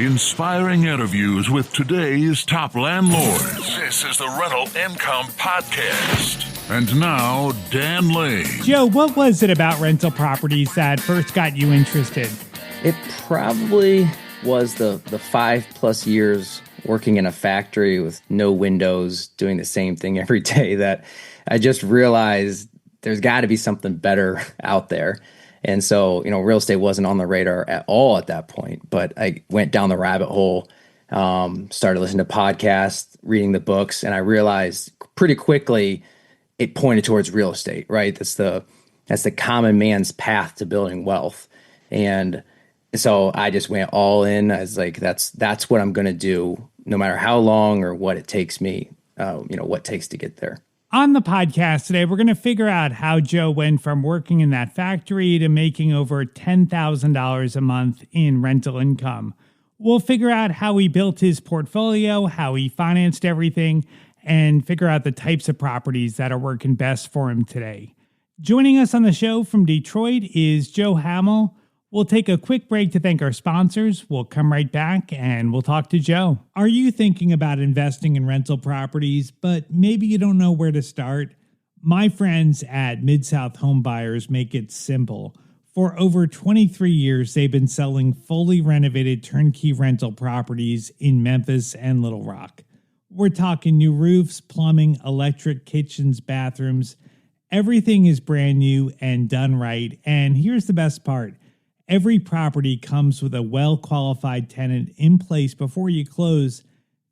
Inspiring interviews with today's top landlords. This is the Rental Income Podcast. And now, Dan Lane. Joe, what was it about rental properties that first got you interested? It probably was the 5+ years working in a factory with no windows, doing the same thing every day, that I just realized there's got to be something better out there. And so, real estate wasn't on the radar at all at that point, but I went down the rabbit hole, started listening to podcasts, reading the books, and I realized pretty quickly it pointed towards real estate, right? That's the common man's path to building wealth. And so I just went all in. I was like, that's what I'm going to do, no matter how long or what it takes me, what it takes to get there. On the podcast today, we're going to figure out how Joe went from working in that factory to making over $10,000 a month in rental income. We'll figure out how he built his portfolio, how he financed everything, and figure out the types of properties that are working best for him today. Joining us on the show from Detroit is Joe Hammel. We'll take a quick break to thank our sponsors. We'll come right back and we'll talk to Joe. Are you thinking about investing in rental properties, but maybe you don't know where to start? My friends at MidSouth HomeBuyers make it simple. For over 23 years, they've been selling fully renovated turnkey rental properties in Memphis and Little Rock. We're talking new roofs, plumbing, electric, kitchens, bathrooms. Everything is brand new and done right. And here's the best part. Every property comes with a well-qualified tenant in place before you close.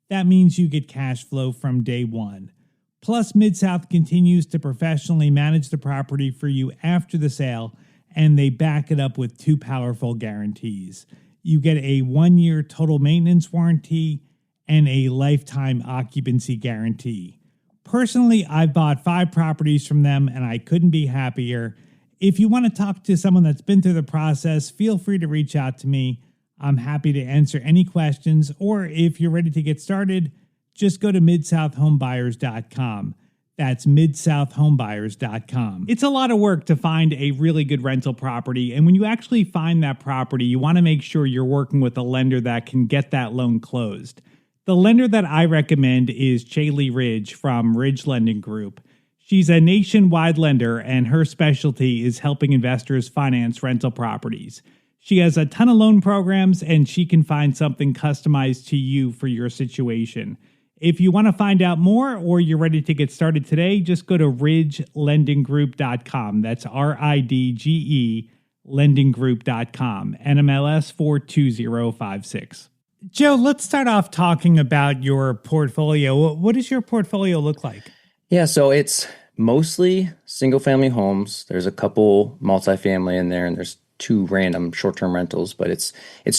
That means you get cash flow from day one. Plus, MidSouth continues to professionally manage the property for you after the sale, and they back it up with 2 powerful guarantees. You get a 1-year total maintenance warranty and a lifetime occupancy guarantee. Personally, I've bought 5 properties from them, and I couldn't be happier. If you want to talk to someone that's been through the process, feel free to reach out to me. I'm happy to answer any questions, or if you're ready to get started, just go to MidSouthHomebuyers.com. That's MidSouthHomebuyers.com. It's a lot of work to find a really good rental property, and when you actually find that property, you want to make sure you're working with a lender that can get that loan closed. The lender that I recommend is Chaley Ridge from Ridge Lending Group. She's a nationwide lender, and her specialty is helping investors finance rental properties. She has a ton of loan programs, and she can find something customized to you for your situation. If you want to find out more or you're ready to get started today, just go to ridgelendinggroup.com. That's RIDGE lendinggroup.com, NMLS 42056. Joe, let's start off talking about your portfolio. What does your portfolio look like? Yeah, so it's mostly single-family homes. There's a couple multifamily in there, and there's 2 random short-term rentals, but it's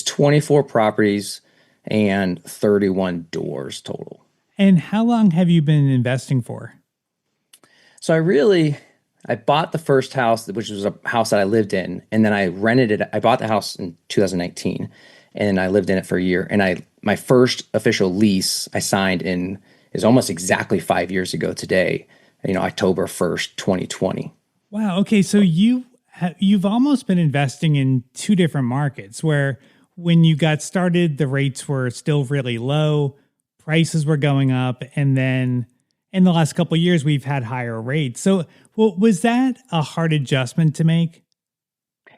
24 properties and 31 doors total. And how long have you been investing for? So I bought the first house, which was a house that I lived in, and then I rented it. I bought the house in 2019, and I lived in it for a year. And my first official lease I signed is almost exactly 5 years ago today, October 1st, 2020. Wow. Okay. So you've almost been investing in 2 different markets where when you got started, the rates were still really low, prices were going up, and then in the last couple of years, we've had higher rates. So was that a hard adjustment to make?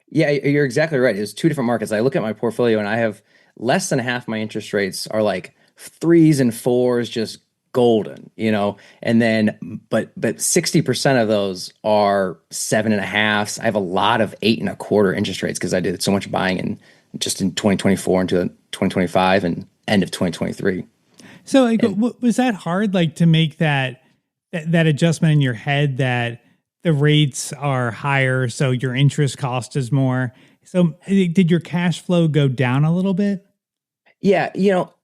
Yeah, you're exactly right. It's 2 different markets. I look at my portfolio and I have less than half my interest rates are like 3s and 4s, just golden, and then, but 60% of those are 7.5s. I have a lot of 8.25 interest rates because I did so much buying in 2024 into 2025 and end of 2023. So was that hard, to make that adjustment in your head that the rates are higher, so your interest cost is more? So did your cash flow go down a little bit? Yeah,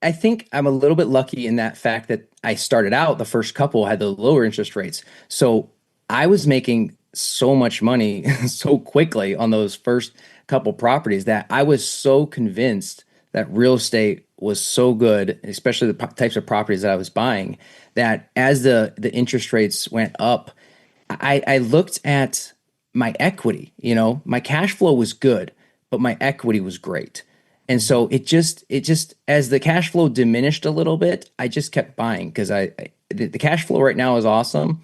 I think I'm a little bit lucky in that fact that I started out, the first couple had the lower interest rates. So I was making so much money so quickly on those first couple properties that I was so convinced that real estate was so good, especially the types of properties that I was buying, that as the interest rates went up, I looked at my equity. My cash flow was good, but my equity was great. And so it just as the cash flow diminished a little bit, I just kept buying because the cash flow right now is awesome,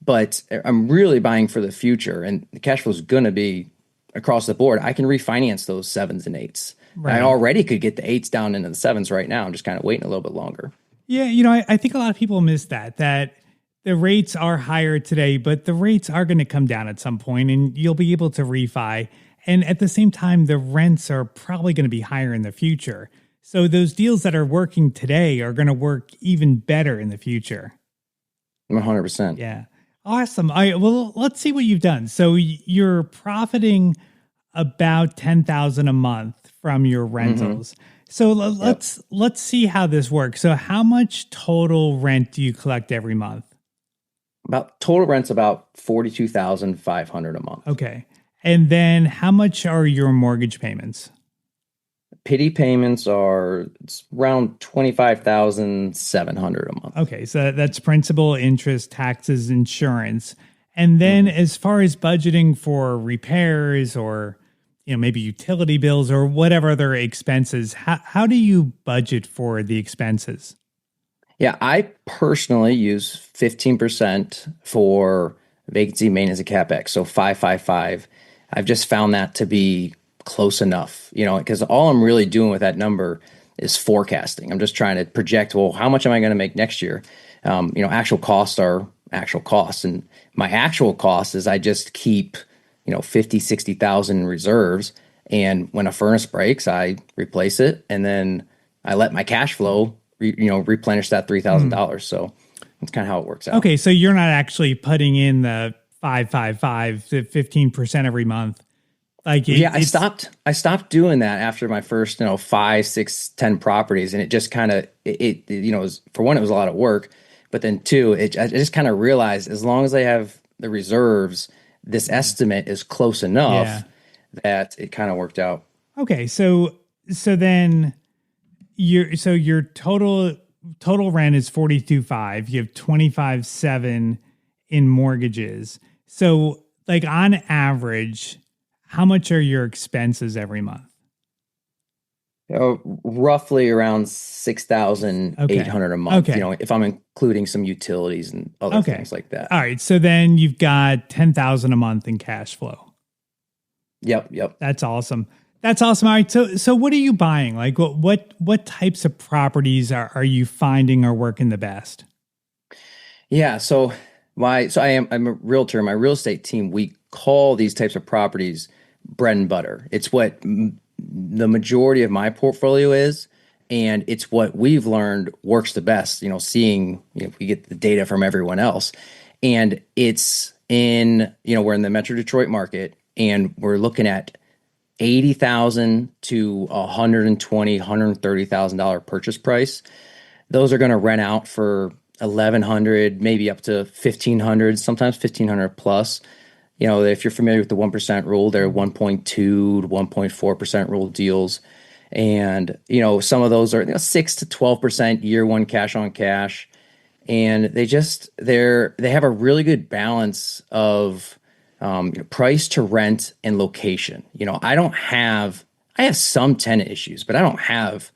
but I'm really buying for the future, and the cash flow is going to be across the board. I can refinance those sevens and eights. I Right. already could get the eights down into the sevens right now. I'm just kind of waiting a little bit longer. Yeah, I think a lot of people miss that the rates are higher today, but the rates are going to come down at some point and you'll be able to refi. And at the same time, the rents are probably going to be higher in the future. So those deals that are working today are going to work even better in the future. 100%. Yeah. Awesome. All right, well, let's see what you've done. So you're profiting about 10,000 a month from your rentals. So let's see how this works. So how much total rent do you collect every month? About total rent's about 42,500 a month. Okay. And then how much are your mortgage payments? Pity payments are it's around 25,700 a month. Okay, so that's principal, interest, taxes, insurance. And then as far as budgeting for repairs or maybe utility bills or whatever other expenses, how do you budget for the expenses? Yeah, I personally use 15% for vacancy, maintenance, and capex. So 555. I've just found that to be close enough, because all I'm really doing with that number is forecasting. I'm just trying to project, well, how much am I going to make next year? Actual costs are actual costs. And my actual cost is I just keep, 50, 60,000 in reserves. And when a furnace breaks, I replace it. And then I let my cash flow, replenish that $3,000. So that's kind of how it works out. Okay, so you're not actually putting in the 555 to 15% every month. I stopped doing that after my first, 5, 6, 10 properties. And it just kind of, for one, it was a lot of work, but then two, I just kind of realized as long as I have the reserves, this estimate is close enough that it kind of worked out. Okay. So then your total rent is 42.5. You have 25.7 in mortgages. So on average, how much are your expenses every month? Roughly around 6,800 a month. Okay. If I'm including some utilities and other things like that. All right. So then you've got 10,000 a month in cash flow. Yep. That's awesome. All right. So what are you buying? What types of properties are you finding are working the best? Yeah. I'm a realtor. My real estate team, we call these types of properties bread and butter. It's what the majority of my portfolio is, and it's what we've learned works the best. Seeing we get the data from everyone else, and it's we're in the Metro Detroit market, and we're looking at $80,000 to $130,000 purchase price. Those are going to rent out for $1,100, maybe up to $1,500, sometimes $1,500 plus. If you're familiar with the 1% rule, they're 1.2 to 1.4% rule deals. And, some of those are 6 to 12% year one cash on cash. And they have a really good balance of price to rent and location. I have some tenant issues, but I don't have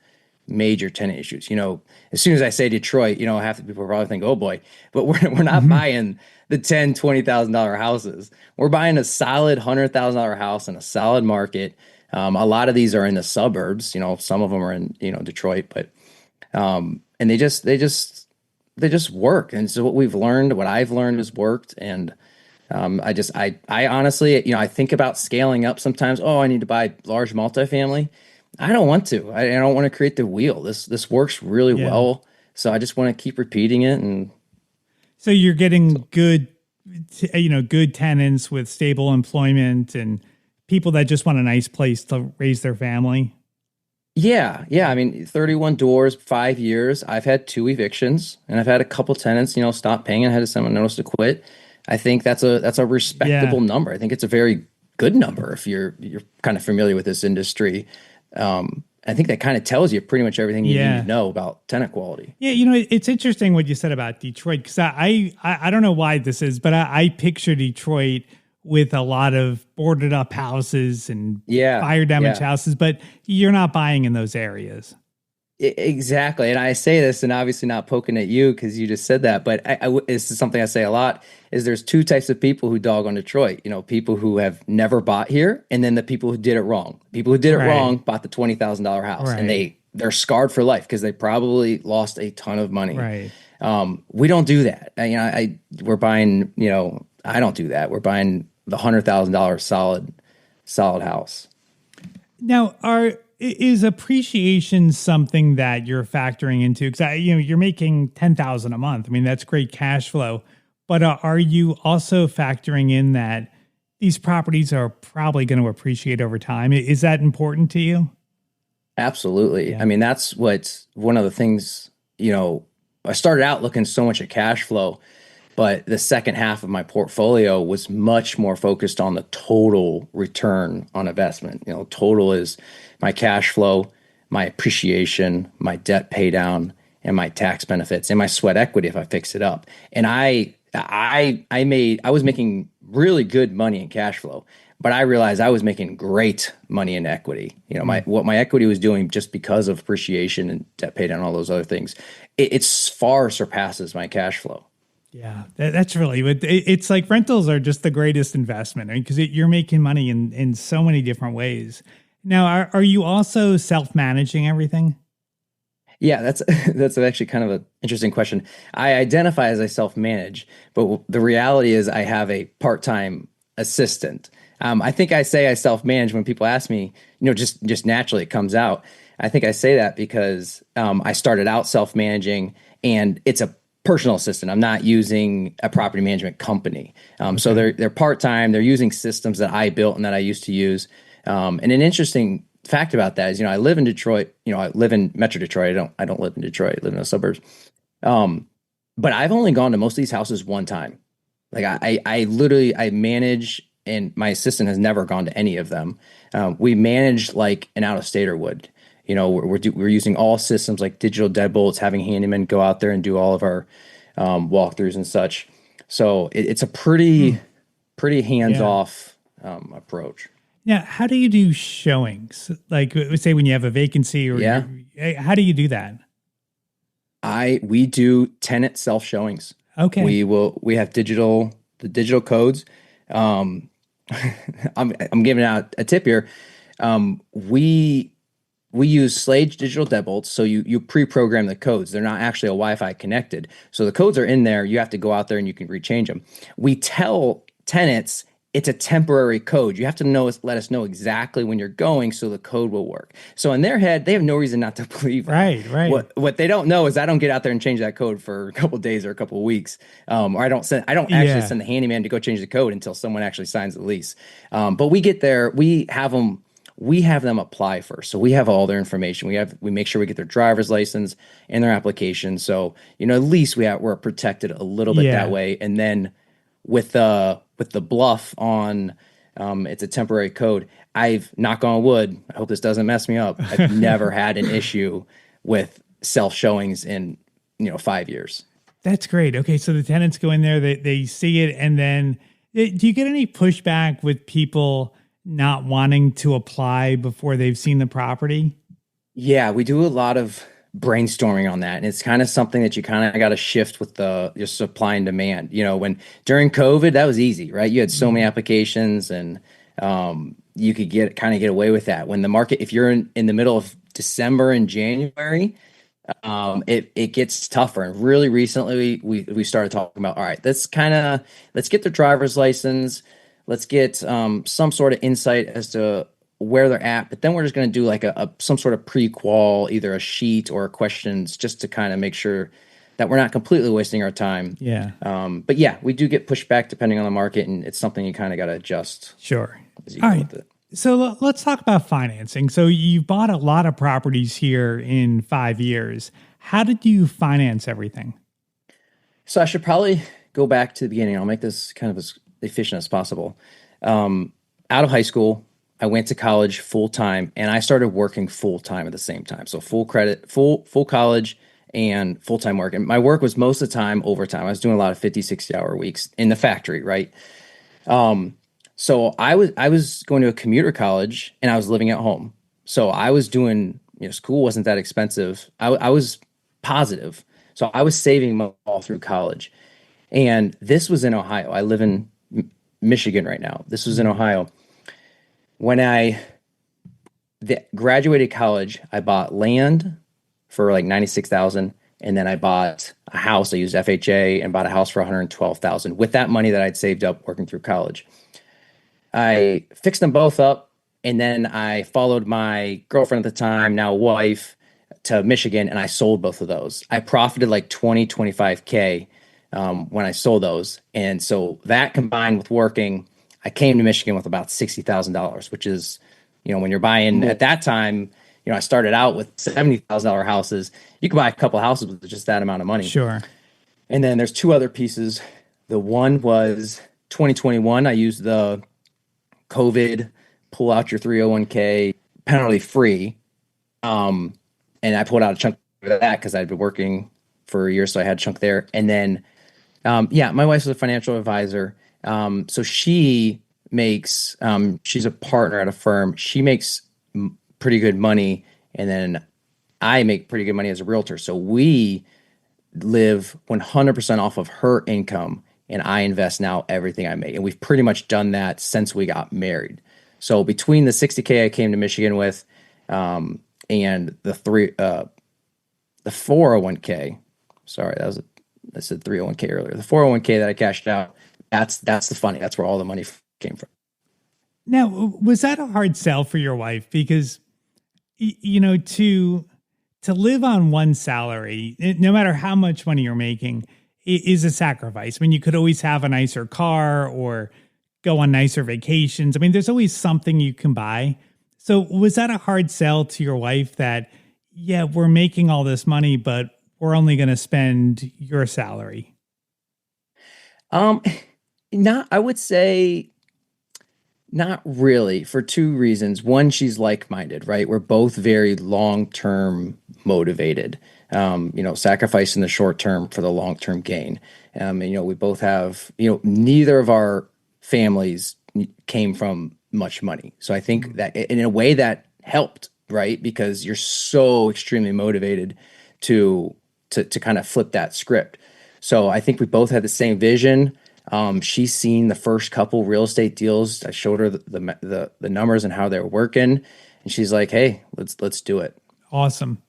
major tenant issues. As soon as I say Detroit, half the people probably think, oh boy, but we're not buying the $10,000, $20,000 houses. We're buying a solid $100,000 house in a solid market. A lot of these are in the suburbs. Some of them are in Detroit, but and they just work. And so what I've learned has worked. And I honestly, I think about scaling up sometimes. Oh, I need to buy large multifamily. I don't want to. I don't want to create the wheel. This works really well. So I just want to keep repeating it. And so you're getting good tenants with stable employment and people that just want a nice place to raise their family. Yeah. I mean, 31 doors, 5 years. I've had 2 evictions, and I've had a couple tenants, stop paying and had to send a notice to quit. I think that's a respectable number. I think it's a very good number if you're kind of familiar with this industry. I think that kind of tells you pretty much everything you need to know about tenant quality. Yeah, it's interesting what you said about Detroit, because I don't know why this is, but I picture Detroit with a lot of boarded up houses and Yeah. fire damaged Yeah. houses, but you're not buying in those areas. Exactly. And I say this, and obviously not poking at you because you just said that, but this is something I say a lot, is there's two types of people who dog on Detroit. People who have never bought here, and then the people who did it wrong. People who did it Right. wrong bought the $20,000 house, and Right. they're scarred for life because they probably lost a ton of money. Right. We don't do that. We're buying, I don't do that. We're buying the $100,000 solid house. Now, is appreciation something that you're factoring into? Because you're making $10,000 a month. I mean, that's great cash flow. But are you also factoring in that these properties are probably going to appreciate over time? Is that important to you? Absolutely. Yeah. I mean, that's what's one of the things, I started out looking so much at cash flow, but the second half of my portfolio was much more focused on the total return on investment. Total is my cash flow, my appreciation, my debt pay down, and my tax benefits and my sweat equity if I fix it up. And I was making really good money in cash flow, but I realized I was making great money in equity. What my equity was doing just because of appreciation and debt pay down, all those other things, it's far surpasses my cash flow. Yeah, that's really, it's like rentals are just the greatest investment because you're making money in so many different ways. Now, are you also self-managing everything? Yeah, that's actually kind of an interesting question. I identify as I self-manage, but the reality is I have a part-time assistant. I think I say I self-manage when people ask me, just naturally it comes out. I think I say that because I started out self-managing, and it's a personal assistant. I'm not using a property management company. So they're part-time. They're using systems that I built and that I used to use. And an interesting fact about that is, I live in Detroit. I live in Metro Detroit. I don't live in Detroit. I live in the suburbs. But I've only gone to most of these houses one time. Like I literally manage, and my assistant has never gone to any of them. We manage like an out-of-stater would. We're using all systems like digital deadbolts, having handymen go out there and do all of our walkthroughs and such. So it's a pretty hands-off approach. Now, how do you do showings? Like, say when you have a vacancy, or how do you do that? We do tenant self showings. Okay. We have the digital codes. I'm giving out a tip here. We use Slade digital deadbolts, so you pre-program the codes. They're not actually a Wi-Fi connected, so the codes are in there. You have to go out there and you can rechange them. We tell tenants it's a temporary code. You have to let us know exactly when you're going so the code will work. So in their head, they have no reason not to believe it. Right. What they don't know is I don't get out there and change that code for a couple of days or a couple of weeks. Or I don't actually send the handyman to go change the code until someone actually signs the lease. But we get there, we have them apply first. So we have all their information. We make sure we get their driver's license and their application. So, at least we're protected a little bit that way. And then with the bluff on, it's a temporary code. I've, knock on wood, I hope this doesn't mess me up, I've never had an issue with self showings in 5 years. That's great. Okay, so the tenants go in there, they see it, and then do you get any pushback with people not wanting to apply before they've seen the property? Yeah, we do a lot of brainstorming on that, and it's kind of something that you kind of got to shift with your supply and demand. When during COVID, that was easy, right? You had so many applications, and you could get away with that. When the market, if you're in the middle of December and January, it gets tougher. And really recently, we started talking about, all right, let's get their driver's license, let's get some sort of insight as to where they're at, but then we're just going to do like some sort of pre-qual, either a sheet or questions, just to kind of make sure that we're not completely wasting our time. Yeah. But yeah, we do get pushback depending on the market, and it's something you kind of got to adjust. Sure. As you All go right. with it. So let's talk about financing. So you bought a lot of properties here in 5 years. How did you finance everything? So I should probably go back to the beginning. I'll make this kind of as efficient as possible. Out of high school, I went to college full time, and I started working full time at the same time. So full credit, full college and full time work. And my work was most of the time overtime. I was doing a lot of 50, 60 hour weeks in the factory, right? So I was going to a commuter college and I was living at home. So I was doing, school wasn't that expensive. I was positive. So I was saving all through college. And this was in Ohio. I live in Michigan right now. This was in Ohio. When I graduated college, I bought land for like 96,000, and then I bought a house. I used FHA and bought a house for 112,000 with that money that I'd saved up working through college. I fixed them both up, and then I followed my girlfriend at the time, now wife, to Michigan, and I sold both of those. I profited like 25K when I sold those. And so that combined with working, I came to Michigan with about $60,000, which is, when you're buying at that time, I started out with $70,000 houses. You could buy a couple houses with just that amount of money. Sure. And then there's two other pieces. The one was 2021. I used the COVID pull out your 301k penalty free. And I pulled out a chunk of that because I'd been working for a year. So I had a chunk there. And then, my wife's a financial advisor. So she makes, she's a partner at a firm. She makes pretty good money. And then I make pretty good money as a realtor. So we live 100% off of her income, and I invest now everything I make. And we've pretty much done that since we got married. So between the 60K I came to Michigan with, and the 401k, sorry, I said 301k earlier. The 401k that I cashed out, that's the funny. That's where all the money came from. Now, was that a hard sell for your wife? Because, to live on one salary, no matter how much money you're making, is a sacrifice. I mean, you could always have a nicer car or go on nicer vacations. I mean, there's always something you can buy. So was that a hard sell to your wife that, yeah, we're making all this money, but we're only going to spend your salary? I would say not really, for two reasons. One, she's like-minded, right? We're both very long-term motivated, sacrificing the short term for the long-term gain. We both have, neither of our families came from much money. So I think that in a way that helped, right? Because you're so extremely motivated to kind of flip that script. So I think we both had the same vision. She's seen the first couple real estate deals. I showed her the numbers and how they're working, and she's like, "Hey, let's do it." Awesome.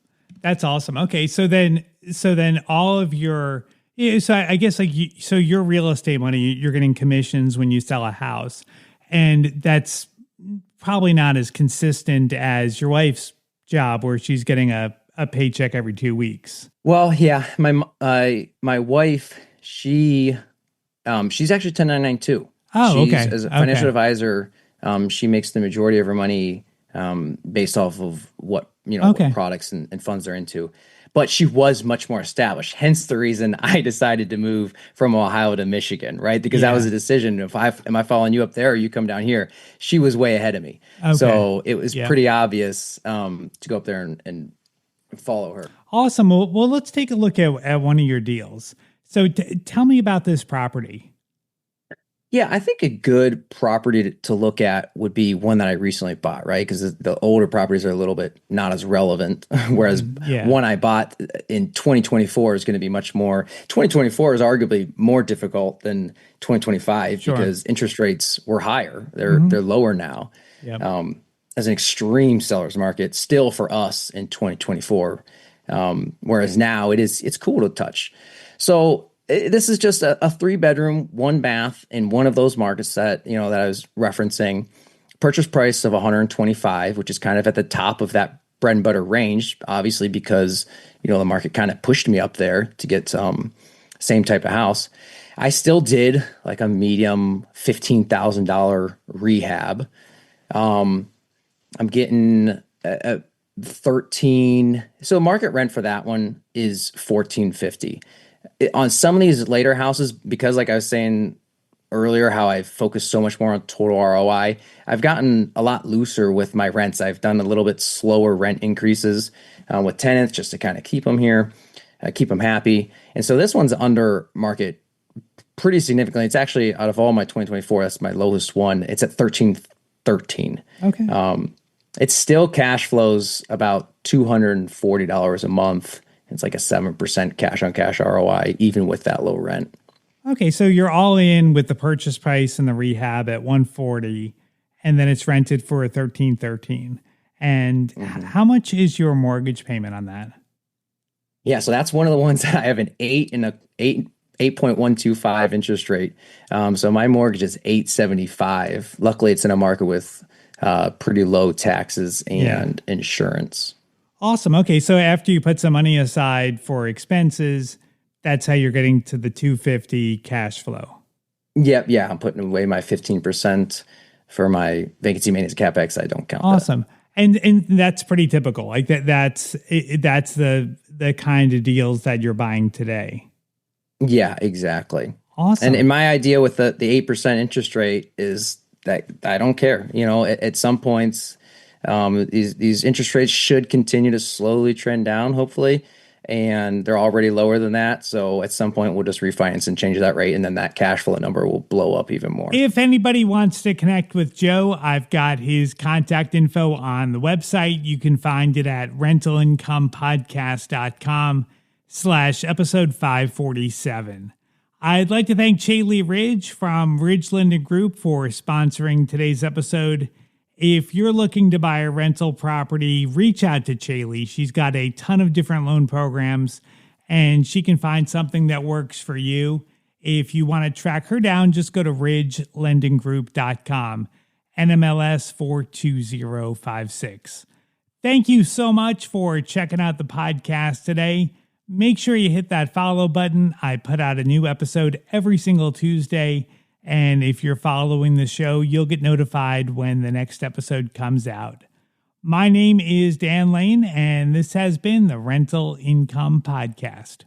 That's awesome. Okay. So then all of your, so I guess so your real estate money, you're getting commissions when you sell a house, and that's probably not as consistent as your wife's job where she's getting a paycheck every 2 weeks. Well, yeah, my wife, she's actually 1099 too. Oh, She's, okay. As a financial advisor, she makes the majority of her money based off of what what products and funds they're into. But she was much more established. Hence the reason I decided to move from Ohio to Michigan, right? Because that was a decision. Am I following you up there or you come down here? She was way ahead of me. Okay. So it was pretty obvious to go up there and follow her. Awesome. Well, let's take a look at one of your deals. So tell me about this property. Yeah, I think a good property to look at would be one that I recently bought, right? Because the older properties are a little bit not as relevant, whereas one I bought in 2024 is going to be much more. 2024 is arguably more difficult than 2025 because interest rates were higher. They're lower now. Yep. As an extreme seller's market, still for us in 2024, whereas now it's cool to touch. So this is just a 3-bedroom, 1 bath in one of those markets that I was referencing. Purchase price of 125, which is kind of at the top of that bread and butter range, obviously because the market kind of pushed me up there to get same type of house. I still did like a medium $15,000 rehab. I'm getting 13. So market rent for that one is $1,450. On some of these later houses, because like I was saying earlier, how I focus so much more on total ROI, I've gotten a lot looser with my rents. I've done a little bit slower rent increases with tenants just to kind of keep them here, keep them happy. And so this one's under market pretty significantly. It's actually, out of all my 2024, that's my lowest one. It's at 1313. Okay. It still cash flows about $240 a month. It's like a 7% cash on cash ROI, even with that low rent. Okay, so you're all in with the purchase price and the rehab at 140, and then it's rented for 1313. And how much is your mortgage payment on that? Yeah, so that's one of the ones that I have an 8.125 interest rate. So my mortgage is 875. Luckily, it's in a market with pretty low taxes and insurance. Awesome. Okay, so after you put some money aside for expenses, that's how you're getting to the 250 cash flow. Yep, yeah, I'm putting away my 15% for my vacancy maintenance CapEx. I don't count. Awesome. And that's pretty typical. Like that's the kind of deals that you're buying today. Yeah, exactly. Awesome. And my idea with the 8% interest rate is that I don't care. You know, at some points, these interest rates should continue to slowly trend down, hopefully. And they're already lower than that. So at some point, we'll just refinance and change that rate. And then that cash flow number will blow up even more. If anybody wants to connect with Joe, I've got his contact info on the website. You can find it at rentalincomepodcast.com/episode 547. I'd like to thank Chaley Ridge from Ridge Linden Group for sponsoring today's episode. If you're looking to buy a rental property, reach out to Chaley. She's got a ton of different loan programs, and she can find something that works for you. If you want to track her down, just go to ridgelendinggroup.com, NMLS 42056. Thank you so much for checking out the podcast today. Make sure you hit that follow button. I put out a new episode every single Tuesday. And if you're following the show, you'll get notified when the next episode comes out. My name is Dan Lane, and this has been the Rental Income Podcast.